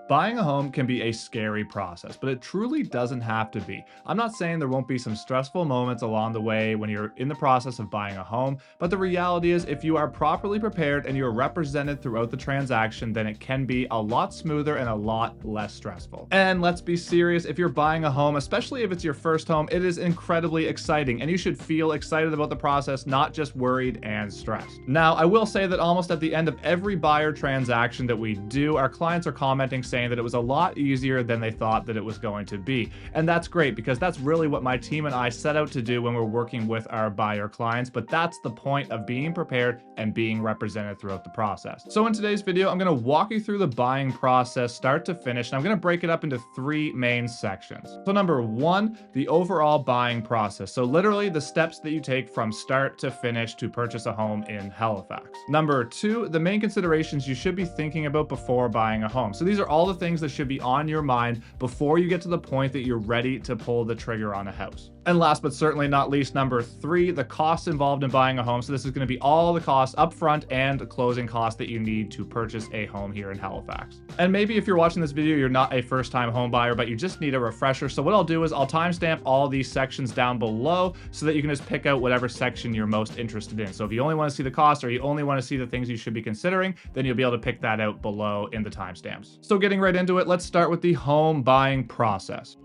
Buying a home can be a scary process, but it truly doesn't have to be. I'm not saying there won't be some stressful moments along the way when you're in the process of buying a home, but the reality is if you are properly prepared and you're represented throughout the transaction, then it can be a lot smoother and a lot less stressful. And let's be serious, if you're buying a home, especially if it's your first home, it is incredibly exciting and you should feel excited about the process, not just worried and stressed. Now, I will say that almost at the end of every buyer transaction that we do, our clients are commenting saying that it was a lot easier than they thought that it was going to be. And that's great because that's really what my team and I set out to do when we're working with our buyer clients, but that's the point of being prepared and being represented throughout the process. So in today's video, I'm going to walk you through the buying process start to finish, and I'm going to break it up into three main sections. So number one, the overall buying process. So literally the steps that you take from start to finish to purchase a home in Halifax. Number two, the main considerations you should be thinking about before buying a home. So these are all the things that should be on your mind before you get to the point that you're ready to pull the trigger on a house. And last but certainly not least, number three, the costs involved in buying a home. So this is going to be all the costs upfront and closing costs that you need to purchase a home here in Halifax. And maybe if you're watching this video, you're not a first-time home buyer, but you just need a refresher. So what I'll do is I'll timestamp all these sections down below so that you can just pick out whatever section you're most interested in. So if you only want to see the cost or you only want to see the things you should be considering, then you'll be able to pick that out below in the timestamps. So getting right into it, let's start with the home buying process.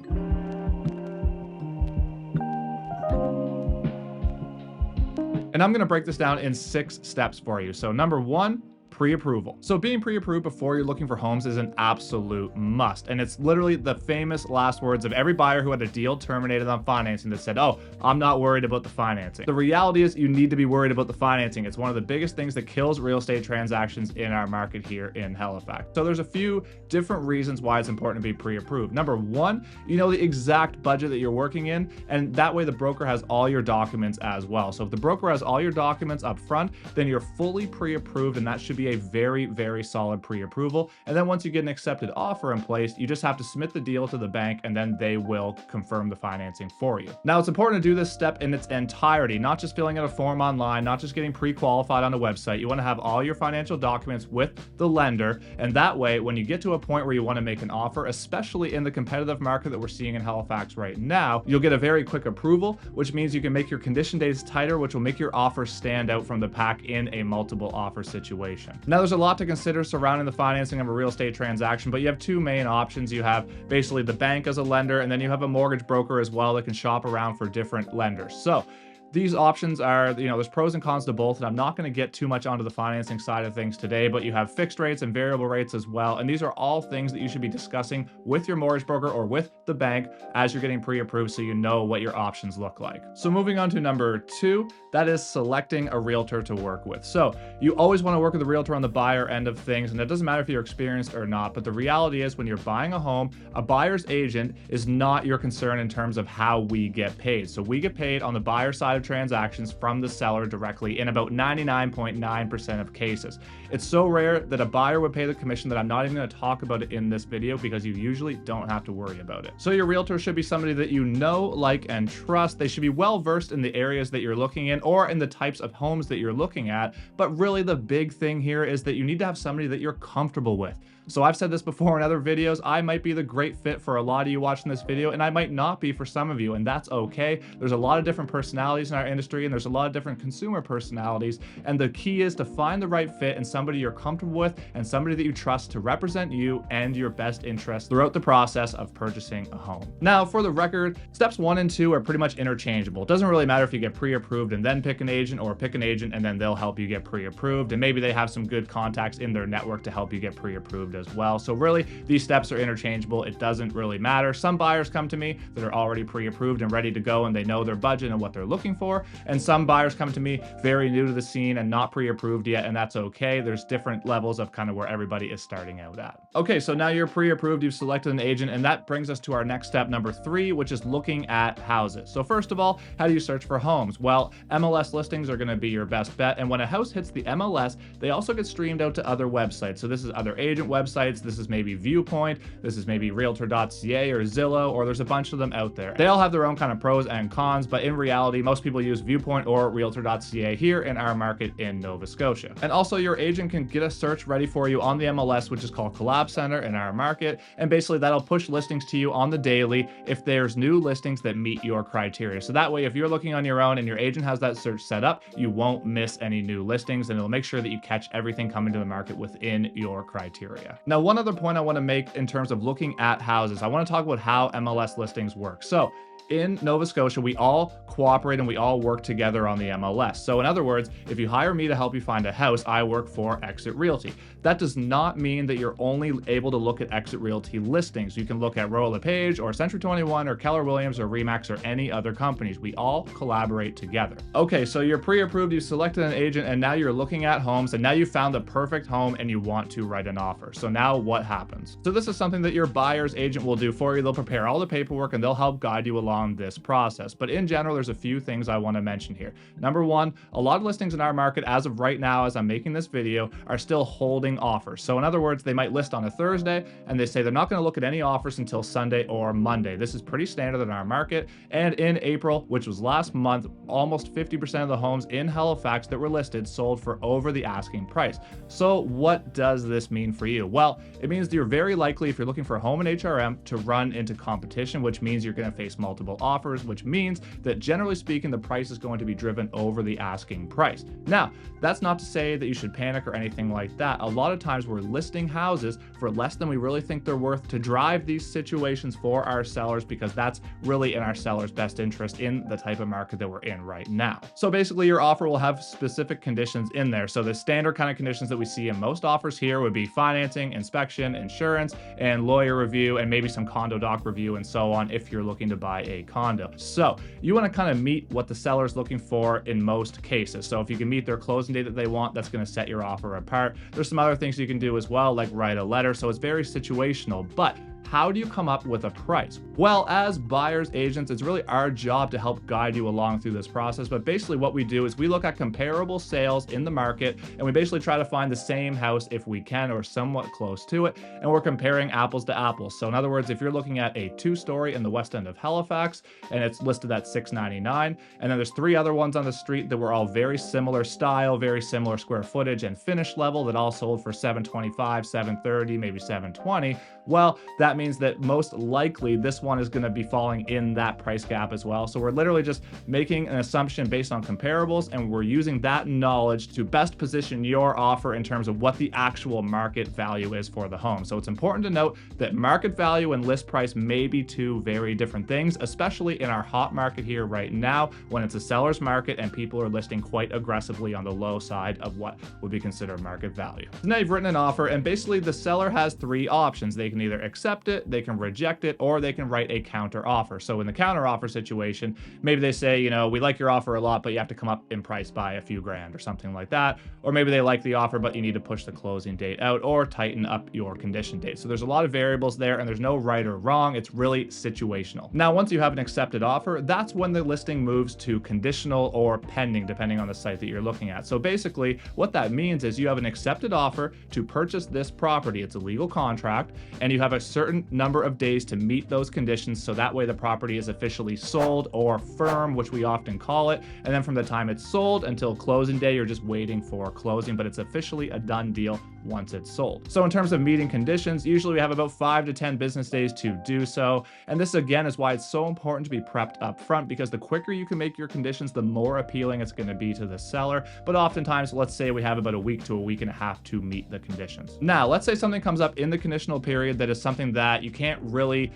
And I'm going to break this down in 6 steps for you. So number one, pre-approval. So being pre-approved before you're looking for homes is an absolute must. And it's literally the famous last words of every buyer who had a deal terminated on financing that said, oh, I'm not worried about the financing. The reality is you need to be worried about the financing. It's one of the biggest things that kills real estate transactions in our market here in Halifax. So there's a few different reasons why it's important to be pre-approved. Number one, you know the exact budget that you're working in, and that way the broker has all your documents as well. So if the broker has all your documents up front, then you're fully pre-approved, and that should be a very, very solid pre-approval. And then once you get an accepted offer in place, you just have to submit the deal to the bank and then they will confirm the financing for you. Now, it's important to do this step in its entirety, not just filling out a form online, not just getting pre-qualified on a website. You want to have all your financial documents with the lender. And that way, when you get to a point where you want to make an offer, especially in the competitive market that we're seeing in Halifax right now, you'll get a very quick approval, which means you can make your condition dates tighter, which will make your offer stand out from the pack in a multiple offer situation. Now, there's a lot to consider surrounding the financing of a real estate transaction, but you have two main options. You have basically the bank as a lender, and then you have a mortgage broker as well that can shop around for different lenders. So these options are, there's pros and cons to both, and I'm not going to get too much onto the financing side of things today, but you have fixed rates and variable rates as well. And these are all things that you should be discussing with your mortgage broker or with the bank as you're getting pre-approved so you know what your options look like. So moving on to number two, that is selecting a realtor to work with. So you always want to work with a realtor on the buyer end of things, and it doesn't matter if you're experienced or not, but the reality is when you're buying a home, a buyer's agent is not your concern in terms of how we get paid. So we get paid on the buyer side of transactions from the seller directly in about 99.9% of cases. It's so rare that a buyer would pay the commission that I'm not even going to talk about it in this video because you usually don't have to worry about it. So your realtor should be somebody that you know, like, and trust. They should be well versed in the areas that you're looking in or in the types of homes that you're looking at. But really the big thing here is that you need to have somebody that you're comfortable with. So I've said this before in other videos, I might be the great fit for a lot of you watching this video, and I might not be for some of you, and that's okay. There's a lot of different personalities in our industry, and there's a lot of different consumer personalities, and the key is to find the right fit and somebody you're comfortable with and somebody that you trust to represent you and your best interests throughout the process of purchasing a home. Now, for the record, steps 1 and 2 are pretty much interchangeable. It doesn't really matter if you get pre-approved and then pick an agent, or pick an agent and then they'll help you get pre-approved, and maybe they have some good contacts in their network to help you get pre-approved as well. So really, these steps are interchangeable. It doesn't really matter. Some buyers come to me that are already pre-approved and ready to go, and they know their budget and what they're looking for. And some buyers come to me very new to the scene and not pre-approved yet, and that's okay. There's different levels of kind of where everybody is starting out at. Okay, so now you're pre-approved, you've selected an agent, and that brings us to our next step, number 3, which is looking at houses. So first of all, how do you search for homes? Well, MLS listings are going to be your best bet, and when a house hits the MLS, they also get streamed out to other websites. So this is other agent websites, websites. This is maybe Viewpoint, this is maybe realtor.ca or Zillow, or there's a bunch of them out there. They all have their own kind of pros and cons, but in reality, most people use Viewpoint or realtor.ca here in our market in Nova Scotia. And also your agent can get a search ready for you on the MLS, which is called Collab Center in our market. And basically that'll push listings to you on the daily if there's new listings that meet your criteria. So that way, if you're looking on your own and your agent has that search set up, you won't miss any new listings, and it'll make sure that you catch everything coming to the market within your criteria. Now, one other point I want to make in terms of looking at houses, I want to talk about how MLS listings work. So in Nova Scotia, we all cooperate and we all work together on the MLS. So in other words, if you hire me to help you find a house, I work for EXIT Realty. That does not mean that you're only able to look at EXIT Realty listings. You can look at Royal LePage or Century 21 or Keller Williams or Remax or any other companies. We all collaborate together. Okay, so you're pre-approved, you selected an agent, and now you're looking at homes, and now you found the perfect home and you want to write an offer. So now what happens? So this is something that your buyer's agent will do for you. They'll prepare all the paperwork and they'll help guide you along this process. But in general, there's a few things I want to mention here. Number one, a lot of listings in our market as of right now, as I'm making this video, are still holding offers. So in other words, they might list on a Thursday and they say they're not going to look at any offers until Sunday or Monday. This is pretty standard in our market. And in April, which was last month, almost 50% of the homes in Halifax that were listed sold for over the asking price. So what does this mean for you? Well, it means that you're very likely, if you're looking for a home in HRM, to run into competition, which means you're going to face multiple offers, which means that generally speaking, the price is going to be driven over the asking price. Now, that's not to say that you should panic or anything like that. A lot of times we're listing houses for less than we really think they're worth to drive these situations for our sellers, because that's really in our sellers' best interest in the type of market that we're in right now. So basically your offer will have specific conditions in there. So the standard kind of conditions that we see in most offers here would be financing, inspection, insurance, and lawyer review, and maybe some condo doc review and so on if you're looking to buy a condo. So you want to kind of meet what the seller's looking for in most cases. So if you can meet their closing date that they want, that's going to set your offer apart. There's some other things you can do as well, like write a letter. So it's very situational, but how do you come up with a price? Well, as buyers agents, it's really our job to help guide you along through this process. But basically what we do is we look at comparable sales in the market, and we basically try to find the same house if we can, or somewhat close to it. And we're comparing apples to apples. So in other words, if you're looking at a 2-story in the west end of Halifax and it's listed at $699, and then there's 3 other ones on the street that were all very similar style, very similar square footage and finish level, that all sold for $725, $730, maybe $720, well, that means that most likely this one is going to be falling in that price gap as well. So we're literally just making an assumption based on comparables, and we're using that knowledge to best position your offer in terms of what the actual market value is for the home. So it's important to note that market value and list price may be two very different things, especially in our hot market here right now, when it's a seller's market and people are listing quite aggressively on the low side of what would be considered market value. So now you've written an offer, and basically the seller has 3 options. They can either accept it, they can reject it, or they can write a counter offer. So in the counter offer situation, maybe they say, you know, we like your offer a lot, but you have to come up in price by a few grand or something like that. Or maybe they like the offer, but you need to push the closing date out or tighten up your condition date. So there's a lot of variables there, and there's no right or wrong. It's really situational. Now, once you have an accepted offer, that's when the listing moves to conditional or pending, depending on the site that you're looking at. So basically what that means is you have an accepted offer to purchase this property. It's a legal contract, and you have a certain number of days to meet those conditions, so that way the property is officially sold, or firm, which we often call it. And then from the time it's sold until closing day, you're just waiting for closing, but it's officially a done deal once it's sold. So in terms of meeting conditions, usually we have about 5 to 10 business days to do so. And this again is why it's so important to be prepped up front, because the quicker you can make your conditions, the more appealing it's going to be to the seller. But oftentimes, let's say we have about a week to a week and a half to meet the conditions. Now, let's say something comes up in the conditional period that is something that you can't really,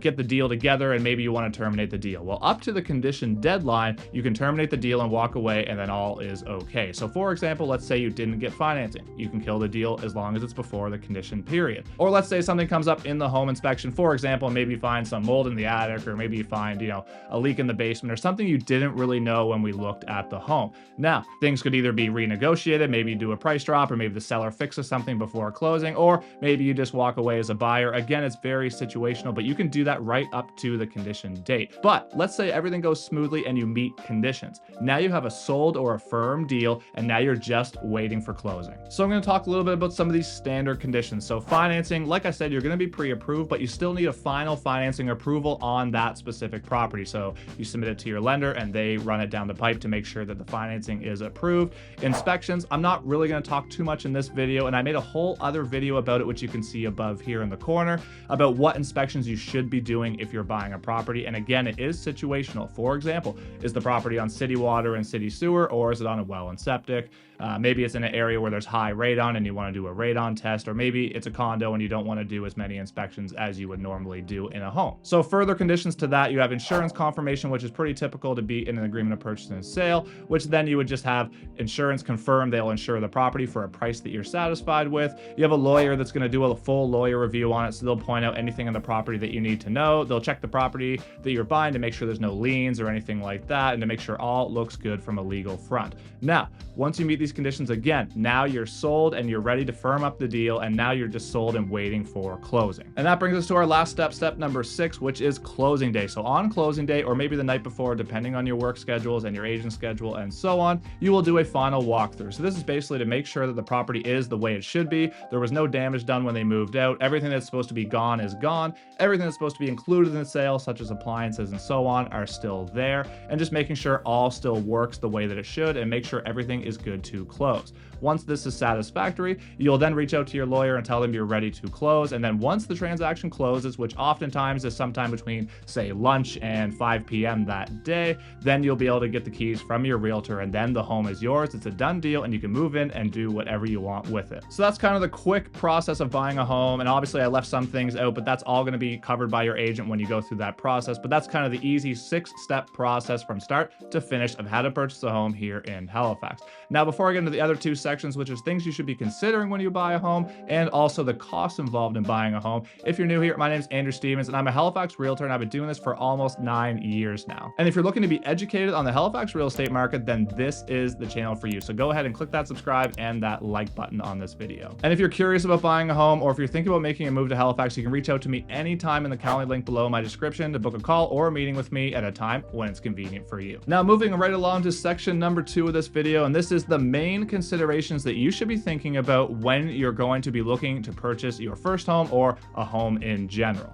get the deal together, and maybe you want to terminate the deal. Well, up to the condition deadline, you can terminate the deal and walk away, and then all is okay. So for example, let's say you didn't get financing. You can kill the deal as long as it's before the condition period. Or let's say something comes up in the home inspection, for example, maybe you find some mold in the attic, or maybe you find, a leak in the basement, or something you didn't really know when we looked at the home. Now, things could either be renegotiated, maybe you do a price drop, or maybe the seller fixes something before closing, or maybe you just walk away as a buyer. Again, it's very situational, but you can can do that right up to the condition date. But let's say everything goes smoothly and you meet conditions. Now you have a sold or a firm deal, and now you're just waiting for closing. So I'm going to talk a little bit about some of these standard conditions. So financing, like I said, you're going to be pre-approved, but you still need a final financing approval on that specific property. So you submit it to your lender and they run it down the pipe to make sure that the financing is approved. Inspections, I'm not really going to talk too much in this video, and I made a whole other video about it, which you can see above here in the corner, about what inspections you should be doing if you're buying a property. And again, it is situational. For example, is the property on city water and city sewer, or is it on a well and septic? Maybe it's in an area where there's high radon and you want to do a radon test, or maybe it's a condo and you don't want to do as many inspections as you would normally do in a home. So further conditions to that, you have insurance confirmation, which is pretty typical to be in an agreement of purchase and sale, which then you would just have insurance confirm they'll insure the property for a price that you're satisfied with. You have a lawyer that's going to do a full lawyer review on it, so they'll point out anything on the property that you need to know. They'll check the property that you're buying to make sure there's no liens or anything like that, and to make sure all looks good from a legal front. Now, once you meet these conditions, again, now you're sold and you're ready to firm up the deal, and now you're just sold and waiting for closing. And that brings us to our last step, step number 6, which is closing day. So on closing day, or maybe the night before, depending on your work schedules and your agent schedule and so on, you will do a final walkthrough. So this is basically to make sure that the property is the way it should be. There was no damage done when they moved out. Everything that's supposed to be gone is gone. Everything that's supposed to be included in the sale, such as appliances and so on, are still there. And just making sure all still works the way that it should, and make sure everything is good to close. Once this is satisfactory, you'll then reach out to your lawyer and tell them you're ready to close. And then once the transaction closes, which oftentimes is sometime between, say, lunch and 5 p.m. that day, then you'll be able to get the keys from your realtor, and then the home is yours. It's a done deal, and you can move in and do whatever you want with it. So that's kind of the quick process of buying a home. And obviously I left some things out, but that's all going to be covered by your agent when you go through that process. But that's kind of the easy 6-step process from start to finish of how to purchase a home here in Halifax. Now, before I get into the other two sections, which is things you should be considering when you buy a home, and also the costs involved in buying a home. If you're new here, my name is Andrew Stevens, and I'm a Halifax realtor, and I've been doing this for almost 9 years now. And if you're looking to be educated on the Halifax real estate market, then this is the channel for you. So go ahead and click that subscribe and that like button on this video. And if you're curious about buying a home, or if you're thinking about making a move to Halifax, you can reach out to me anytime in the Calendly link below in my description to book a call or a meeting with me at a time when it's convenient for you. Now, moving right along to section number 2 of this video, and this is the main considerations that you should be thinking about when you're going to be looking to purchase your first home or a home in general.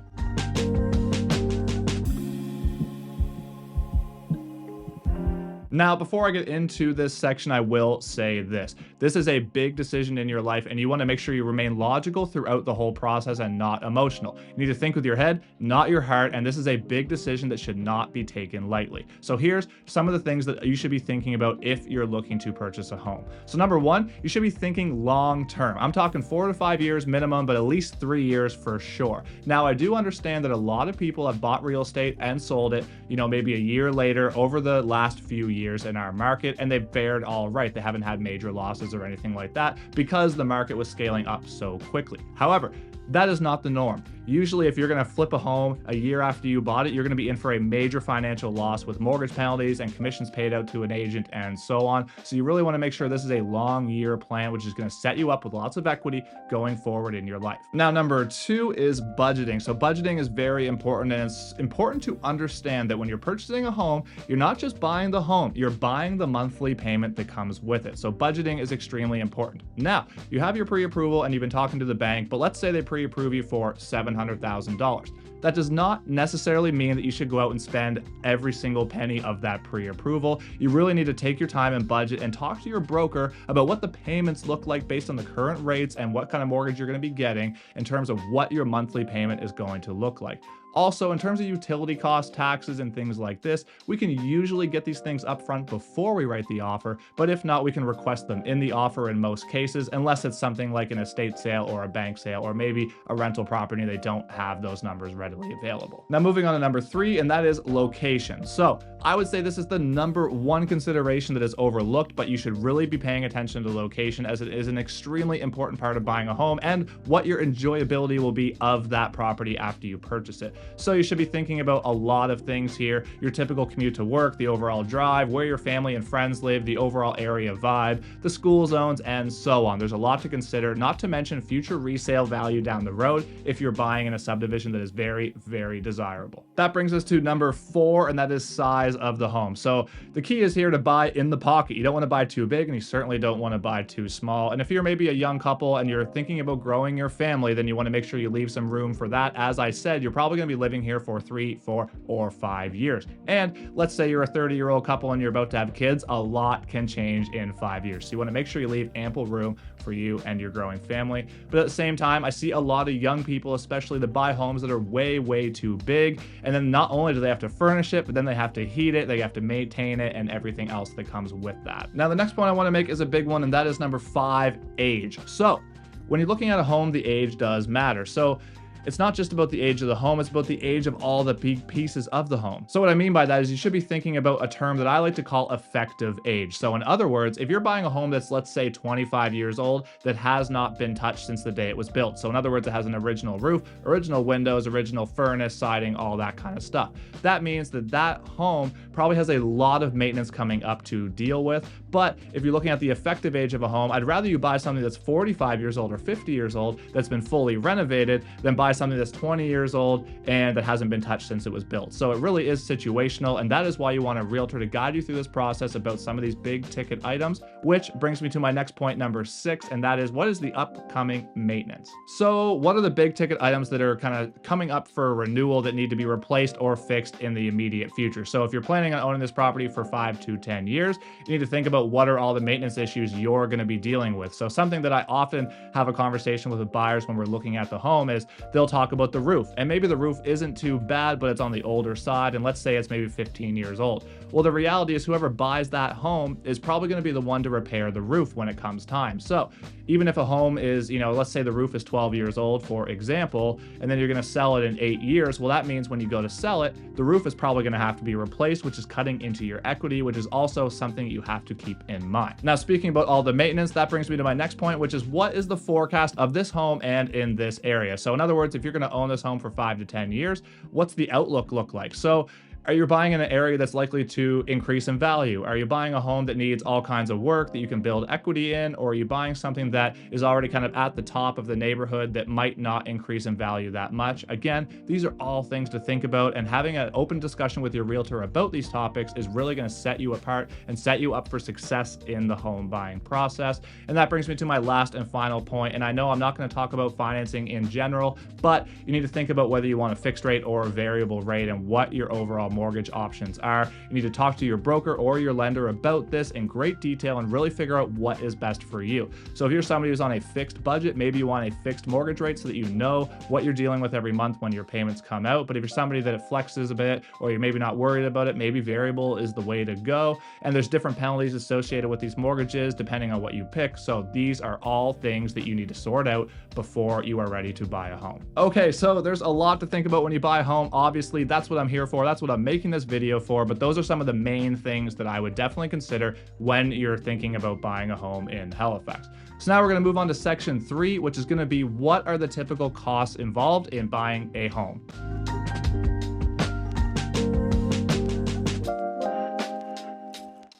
Now, before I get into this section, I will say this. This is a big decision in your life, and you want to make sure you remain logical throughout the whole process and not emotional. You need to think with your head, not your heart, and this is a big decision that should not be taken lightly. So here's some of the things that you should be thinking about if you're looking to purchase a home. So number 1, you should be thinking long term. I'm talking 4 to 5 years minimum, but at least 3 years for sure. Now, I do understand that a lot of people have bought real estate and sold it, maybe a year later over the last few years in our market, and they've fared all right. They haven't had major losses or anything like that because the market was scaling up so quickly. However, that is not the norm. Usually, if you're going to flip a home a year after you bought it, you're going to be in for a major financial loss with mortgage penalties and commissions paid out to an agent and so on. So you really want to make sure this is a long year plan, which is going to set you up with lots of equity going forward in your life. Now, number 2 is budgeting. So budgeting is very important, and it's important to understand that when you're purchasing a home, you're not just buying the home, you're buying the monthly payment that comes with it. So budgeting is extremely important. Now, you have your pre-approval and you've been talking to the bank, but let's say they pre-approve you for $700,000. That does not necessarily mean that you should go out and spend every single penny of that pre-approval. You really need to take your time and budget and talk to your broker about what the payments look like based on the current rates and what kind of mortgage you're going to be getting in terms of what your monthly payment is going to look like. Also, in terms of utility costs, taxes, and things like this, we can usually get these things up front before we write the offer, but if not, we can request them in the offer in most cases, unless it's something like an estate sale or a bank sale, or maybe a rental property and they don't have those numbers readily available. Now, moving on to number 3, and that is location. So I would say this is the number 1 consideration that is overlooked, but you should really be paying attention to location, as it is an extremely important part of buying a home and what your enjoyability will be of that property after you purchase it. So you should be thinking about a lot of things here: your typical commute to work, the overall drive, where your family and friends live, the overall area vibe, the school zones, and so on. There's a lot to consider, not to mention future resale value down the road if you're buying in a subdivision that is very, very desirable. That brings us to number 4, and that is size of the home. So the key is here to buy in the pocket. You don't want to buy too big, and you certainly don't want to buy too small. And if you're maybe a young couple and you're thinking about growing your family, then you want to make sure you leave some room for that. As I said, you're probably going to be living here for 3, 4, or 5 years. And let's say you're a 30-year-old couple and you're about to have kids, a lot can change in 5 years. So you want to make sure you leave ample room for you and your growing family. But at the same time, I see a lot of young people, especially, that buy homes that are way, way too big. And then not only do they have to furnish it, but then they have to heat it, they have to maintain it, and everything else that comes with that. Now, the next point I want to make is a big one, and that is number 5, age. So when you're looking at a home, the age does matter. So it's not just about the age of the home, it's about the age of all the big pieces of the home. So what I mean by that is you should be thinking about a term that I like to call effective age. So in other words, if you're buying a home that's, let's say, 25 years old, that has not been touched since the day it was built. So in other words, it has an original roof, original windows, original furnace, siding, all that kind of stuff. That means that that home probably has a lot of maintenance coming up to deal with. But if you're looking at the effective age of a home, I'd rather you buy something that's 45 years old or 50 years old that's been fully renovated than buy something that's 20 years old and that hasn't been touched since it was built. So it really is situational, and that is why you want a realtor to guide you through this process about some of these big ticket items, which brings me to my next point, number 6, and that is, what is the upcoming maintenance? So what are the big ticket items that are kind of coming up for renewal that need to be replaced or fixed in the immediate future? So if you're planning on owning this property for 5 to 10 years, you need to think about what are all the maintenance issues you're going to be dealing with. So something that I often have a conversation with buyers when we're looking at the home is they'll talk about the roof, and maybe the roof isn't too bad, but it's on the older side, and let's say it's maybe 15 years old. Well, the reality is whoever buys that home is probably going to be the one to repair the roof when it comes time. So even if a home is, let's say the roof is 12 years old, for example, and then you're going to sell it in 8 years, well, that means when you go to sell it, the roof is probably going to have to be replaced, which is cutting into your equity, which is also something you have to keep in mind. Now, speaking about all the maintenance, that brings me to my next point, which is what is the forecast of this home and in this area? So in other words, if you're going to own this home for 5 to 10 years, what's the outlook look like? So are you buying in an area that's likely to increase in value? Are you buying a home that needs all kinds of work that you can build equity in? Or are you buying something that is already kind of at the top of the neighborhood that might not increase in value that much? Again, these are all things to think about, and having an open discussion with your realtor about these topics is really going to set you apart and set you up for success in the home buying process. And that brings me to my last and final point. And I know I'm not going to talk about financing in general, but you need to think about whether you want a fixed rate or a variable rate and what your overall mortgage options are. You need to talk to your broker or your lender about this in great detail and really figure out what is best for you. So if you're somebody who's on a fixed budget, maybe you want a fixed mortgage rate so that you know what you're dealing with every month when your payments come out. But if you're somebody that it flexes a bit, or you're maybe not worried about it, maybe variable is the way to go. And there's different penalties associated with these mortgages depending on what you pick. So these are all things that you need to sort out before you are ready to buy a home. Okay, so there's a lot to think about when you buy a home. Obviously, that's what I'm here for. That's what I'm making this video for, but those are some of the main things that I would definitely consider when you're thinking about buying a home in Halifax. So now we're going to move on to section 3, which is going to be what are the typical costs involved in buying a home.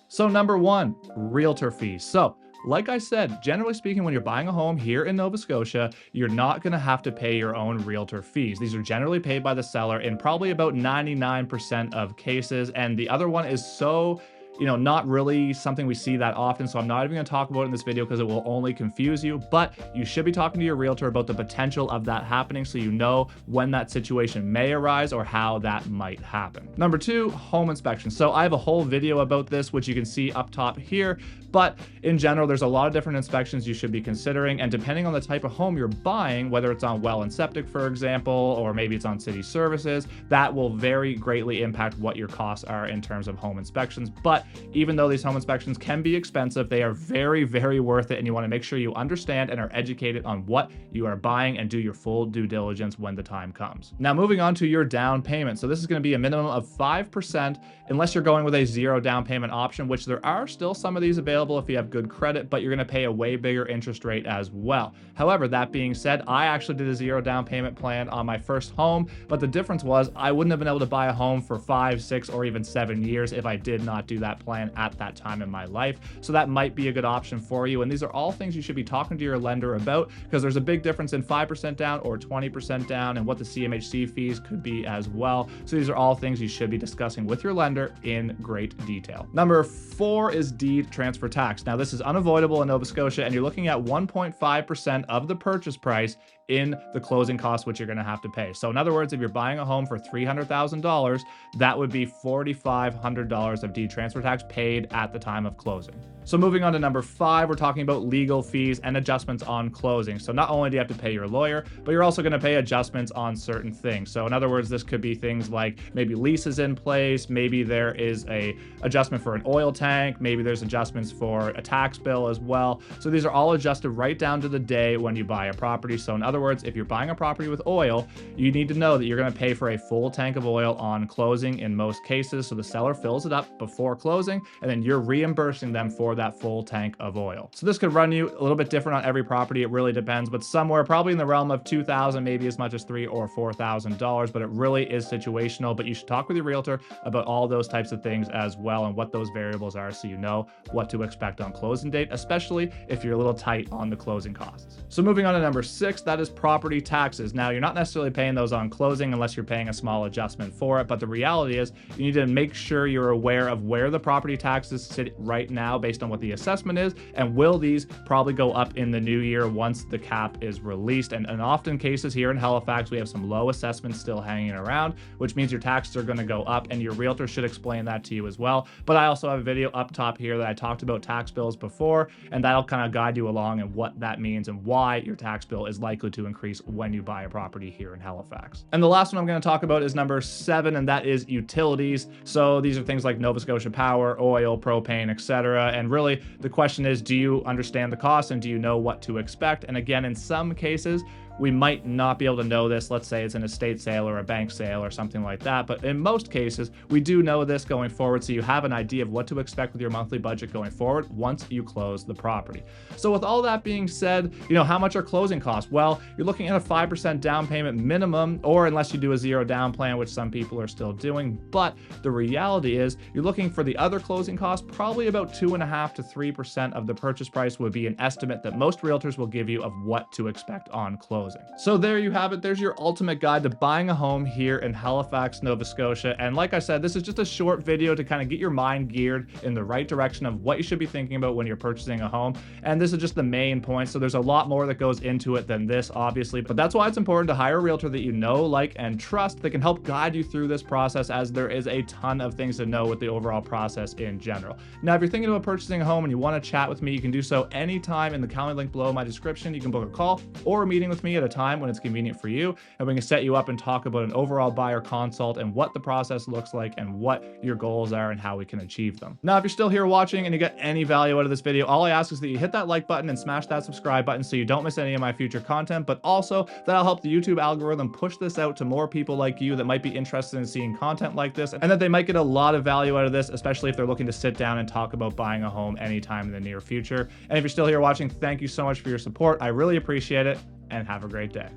So number 1, realtor fees. So like I said, generally speaking, when you're buying a home here in Nova Scotia, you're not going to have to pay your own realtor fees. These are generally paid by the seller in probably about 99% of cases. And the other one is so not really something we see that often, so I'm not even going to talk about it in this video because it will only confuse you, but you should be talking to your realtor about the potential of that happening so you know when that situation may arise or how that might happen. Number 2, home inspection. So I have a whole video about this, which you can see up top here, but in general, there's a lot of different inspections you should be considering, and depending on the type of home you're buying, whether it's on well and septic, for example, or maybe it's on city services, that will very greatly impact what your costs are in terms of home inspections. But But even though these home inspections can be expensive, they are very, very worth it. And you want to make sure you understand and are educated on what you are buying and do your full due diligence when the time comes. Now, moving on to your down payment. So this is going to be a minimum of 5% unless you're going with a zero down payment option, which there are still some of these available if you have good credit, but you're going to pay a way bigger interest rate as well. However, that being said, I actually did a zero down payment plan on my first home, but the difference was I wouldn't have been able to buy a home for 5, 6, or even 7 years if I did not do that plan at that time in my life. So that might be a good option for you. And these are all things you should be talking to your lender about, because there's a big difference in 5% down or 20% down and what the CMHC fees could be as well. So these are all things you should be discussing with your lender in great detail. Number 4 is deed transfer tax. Now, this is unavoidable in Nova Scotia, and you're looking at 1.5% of the purchase price in the closing costs, which you're going to have to pay. So in other words, if you're buying a home for $300,000, that would be $4,500 of deed transfer tax paid at the time of closing. So moving on to number 5, we're talking about legal fees and adjustments on closing. So not only do you have to pay your lawyer, but you're also going to pay adjustments on certain things. So in other words, this could be things like maybe leases in place, maybe there is a adjustment for an oil tank, maybe there's adjustments for a tax bill as well. So these are all adjusted right down to the day when you buy a property. So in other words, if you're buying a property with oil, you need to know that you're going to pay for a full tank of oil on closing in most cases. So the seller fills it up before closing, and then you're reimbursing them for that full tank of oil. So this could run you a little bit different on every property. It really depends, but somewhere probably in the realm of $2,000, maybe as much as $3,000 or $4,000, but it really is situational. But you should talk with your realtor about all those types of things as well and what those variables are, so you know what to expect on closing date, especially if you're a little tight on the closing costs. So moving on to number 6, that is property taxes. Now, you're not necessarily paying those on closing unless you're paying a small adjustment for it, but the reality is you need to make sure you're aware of where the property taxes sit right now based on what the assessment is, and will these probably go up in the new year once the cap is released. And in often cases here in Halifax, we have some low assessments still hanging around, which means your taxes are going to go up, and your realtor should explain that to you as well. But I also have a video up top here that I talked about tax bills before, and that'll kind of guide you along and what that means and why your tax bill is likely to increase when you buy a property here in Halifax. And the last one I'm going to talk about is number 7, and that is utilities. So these are things like Nova Scotia Power, oil, propane, etc. And really the question is, do you understand the cost and do you know what to expect? And again, in some cases, we might not be able to know this. Let's say it's an estate sale or a bank sale or something like that. But in most cases, we do know this going forward, so you have an idea of what to expect with your monthly budget going forward once you close the property. So with all that being said, how much are closing costs? Well, you're looking at a 5% down payment minimum, or unless you do a zero down plan, which some people are still doing. But the reality is you're looking for the other closing costs, probably about 2.5% to 3% of the purchase price would be an estimate that most realtors will give you of what to expect on closing. So there you have it. There's your ultimate guide to buying a home here in Halifax, Nova Scotia. And like I said, this is just a short video to kind of get your mind geared in the right direction of what you should be thinking about when you're purchasing a home. And this is just the main point. So there's a lot more that goes into it than this, obviously, but that's why it's important to hire a realtor that you know, like, and trust that can help guide you through this process, as there is a ton of things to know with the overall process in general. Now, if you're thinking about purchasing a home and you want to chat with me, you can do so anytime in the calendar link below my description. You can book a call or a meeting with me at a time when it's convenient for you, and we can set you up and talk about an overall buyer consult and what the process looks like and what your goals are and how we can achieve them. Now, if you're still here watching and you get any value out of this video, all I ask is that you hit that like button and smash that subscribe button so you don't miss any of my future content, but also that'll help the YouTube algorithm push this out to more people like you that might be interested in seeing content like this, and that they might get a lot of value out of this, especially if they're looking to sit down and talk about buying a home anytime in the near future. And if you're still here watching, thank you so much for your support. I really appreciate it, and have a great day.